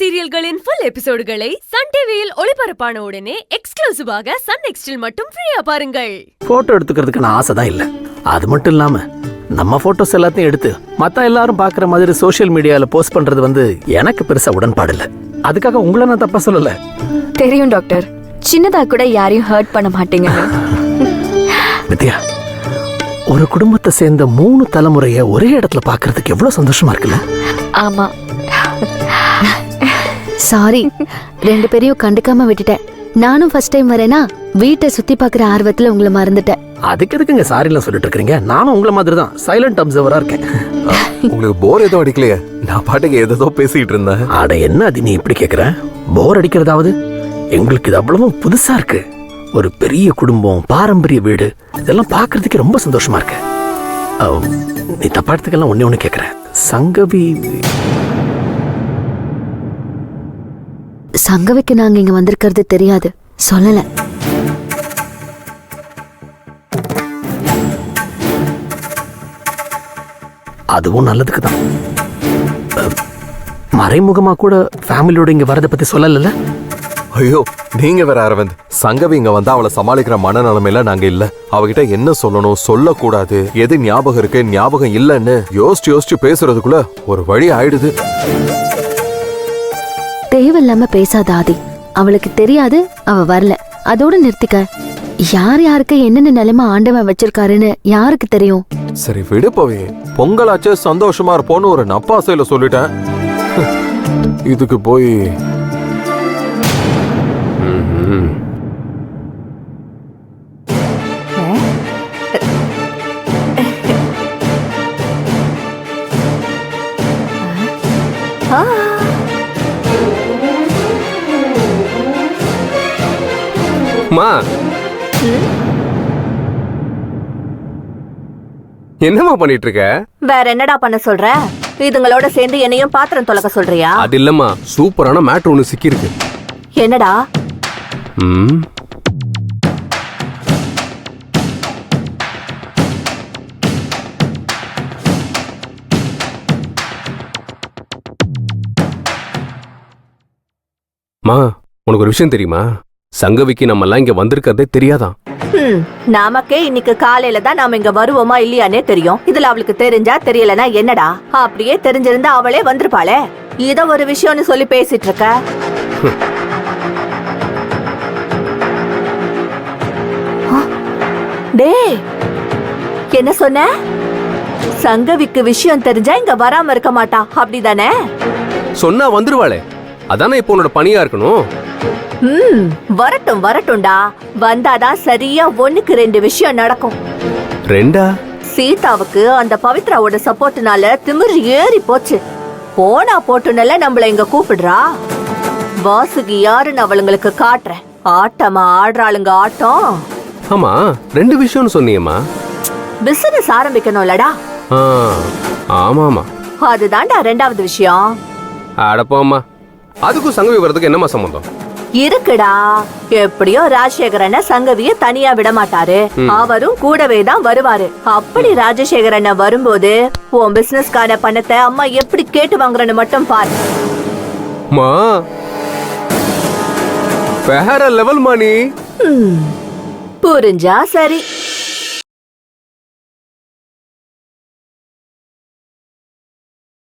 சீரியல்களின் full எபிசோடுகளை Sun டிவியில் ஒளிபரப்பான உடனே எக்ஸ்க்ளூசிவாக சன் நெக்ஸ்டில் மட்டும் ஃப்ரீயா பாருங்கள். போட்டோ எடுத்துக்கிறதுக்கான ஆசை தான் இல்ல. அது மட்டும் இல்லாம நம்ம போட்டோஸ் எல்லாத்தையும் எடுத்து மத்த எல்லாரும் பாக்குற மாதிரி சோஷியல் மீடியால போஸ்ட் பண்றது எனக்கு பெருசா உடன்பாடு இல்ல. அதுக்காக உங்களை நான் தப்பா சொல்லல. தெரியும் டாக்டர், சின்னதா கூட யாரையும் ஹர்ட் பண்ண மாட்டீங்க. வித்யா, ஒரு குடும்பத்தை சேர்ந்த 3 தலைமுறைய ஒரே இடத்துல பாக்குறதுக்கு எவ்வளவு சந்தோஷமா இருக்குல்ல? ஆமா. சாரி, 2 பேரையும் கண்டுக்காம விட்டுட்டேன். நானும் ஃபர்ஸ்ட் டைம் வரேனா, வீட்டை சுத்தி பாக்குற ஆர்வத்துல உங்களை மறந்துட்டேன். அதுக்கு எதுக்குங்க சாரி எல்லாம் சொல்லிட்டு இருக்கீங்க? நானும் உங்களை மாதிரி தான் சைலண்ட் அப்சர்வரா இருக்கேன். உங்களுக்கு போர் எதுவும் அடிக்கலையே? நான் பாட்டுக்கு ஏதோ பேசிட்டு இருந்தேன். அட என்ன அது நீ இப்படி கேக்குற? போர் அடிக்கிறதாவது? எங்களுக்கு இது அவ்வளவும் புதுசா இருக்கு. ஒரு பெரிய குடும்பம், பாரம்பரிய வீடு, இதெல்லாம் பாக்குறதுக்கு ரொம்ப சந்தோஷமா இருக்கு. நீ தப்பா எடுத்துக்கலாம். ஒண்ணு கேக்குறேன், சங்கவிக்கு நாங்க இங்க வந்திருக்கிறது தெரியாது, சொல்லல. அதுவும் நல்லதுக்கு தான். மறைமுகமா கூட ஃபேமிலியோட இங்க வரத பத்தி சொல்லல. ஐயோ, நீங்க வேற அரவிந்த். சங்கவி இங்க வந்தா அவளை சமாளிக்கிற மனநிலைமையில நாங்க இல்ல. அவகிட்ட என்ன சொல்லணும், சொல்லக்கூடாது, எது ஞாபகம் இருக்கு, ஞாபகம் இல்லன்னு யோசிச்சு பேசுறதுக்குள்ள ஒரு வழி ஆயிடுது. தேவையில்லாம பேசாத ஆதி. அவளுக்கு தெரியாது, அவ வரல, அதோட நிறுத்திக்க. யார் யாருக்கு என்னென்ன நிலைமை ஆண்டவன் வச்சிருக்காருன்னு யாருக்கு தெரியும்? சரி விடு பவி, பொங்கலாச்சு சந்தோஷமா இருப்போன்னு ஒரு நப்பாசையில சொல்லிட்டேன். இதுக்கு போய் என்னமா பண்ணிட்டு இருக்க? வேற என்னடா பண்ண சொல்ற? இதுங்களோட சேர்ந்து என்னையும் பாத்திரம் தொலைக்க சொல்றியா? அது இல்லம்மா, சூப்பரான மேட்ரு ஒன்னு சிக்கி இருக்கு. என்னடா? மா, உனக்கு ஒரு விஷயம் தெரியுமா? சங்கவிக்கு நம்ம எல்லாம் இங்க வந்திருக்கிறதே தெரியாதான். நமக்கே இன்னைக்கு காலையில தான் நாம இங்க வருவோமா இல்லையானே தெரியும். இதுல அவளுக்கு தெரிஞ்சா தெரியலனா என்னடா? அப்படியே தெரிஞ்சிருந்தா அவளே வந்திருப்பாளே. இத ஒரு விஷயம்னு சொல்லி பேசிட்டு இருக்க. டேய், என்ன சொன்ன? சங்கவிக்கு விஷயம் தெரிஞ்சா இங்க வராம இருக்க மாட்டா, அப்படிதானே? சொன்னா வந்துருவாளே, அதானே இப்போ உன்னோட பணியா இருக்கணும். வரட்டும் வரட்டும்டா. வந்தாதான் சரியா 1க்கு 2 விஷயம் நடக்கும். 2? சீதாவுக்கு அந்த பவித்ராவோட சப்போர்ட்னால திமிரு ஏறி போச்சு. போனா போட்டுனால நம்மள இங்க கூப்பிடுறா. வாசுகி யாருன்னு அவளுங்களுக்கு காட்டுறேன். ஆட்டமா ஆடுறாளுங்க ஆட்டம். ஆமா, 2 விஷயம்னு சொன்னியம்மா. பிசினஸ் ஆரம்பிக்கணும்லடா. ஆமாமா, அதுதான்டா 2வது விஷயம். அடப்போம்மா, அதுக்கும் சங்கவி வர்றதுக்கு என்னமா சம்பந்தம் இருக்குடா? எப்படியோ ராஜசேகரன் சங்கவிய தனியா விட மாட்டாரு. அவரும் கூடவே தான் வருவாரு. அப்படி ராஜசேகரன் வரும்போது உன் பிசினஸ்கான பணத்தை அம்மா எப்படி கேட்டு வாங்குறன்னு மட்டும் பாரு. மா, வேற லெவல் மணி. புரிஞ்சா சரி.